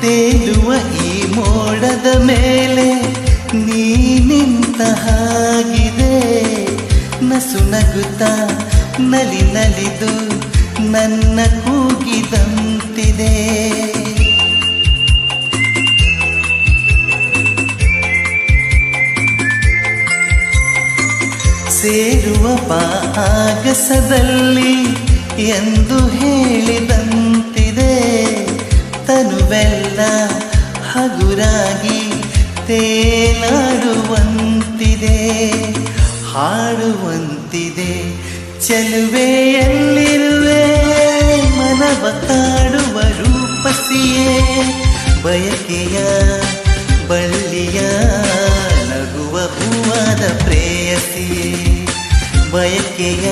ತೇಲುವ ಈ ಮೋಡದ ಮೇಲೆ ನೀ ನಿಂತ ಹಾಗಿದೆ. ನಸು ನಗುತ್ತಾ ನಲಿ ನಲಿದು ನನ್ನ ಕೂಗಿದಂತಿದೆ. ಸೇರುವ ಆಗಸದಲ್ಲಿ ಎಂದು ಹೇಳಿದಂತಿದೆ. ತನುವೆಲ್ಲ ಹಗುರಾಗಿ ತೇಲಾಡುವಂತಿದೆ, ಹಾಡುವಂತಿದೆ. ಚೆಲುವೆಯಲ್ಲಿರುವೆ ಮನವ ಕಾಡುವ ರೂಪಸಿಯೇ, ಬಯಕೆಯ ಬಳ್ಳಿಯ ನಗುವ ಹೂವಾದ ಪ್ರೇಯಸಿಯೇ, ಬಯಕೆಯ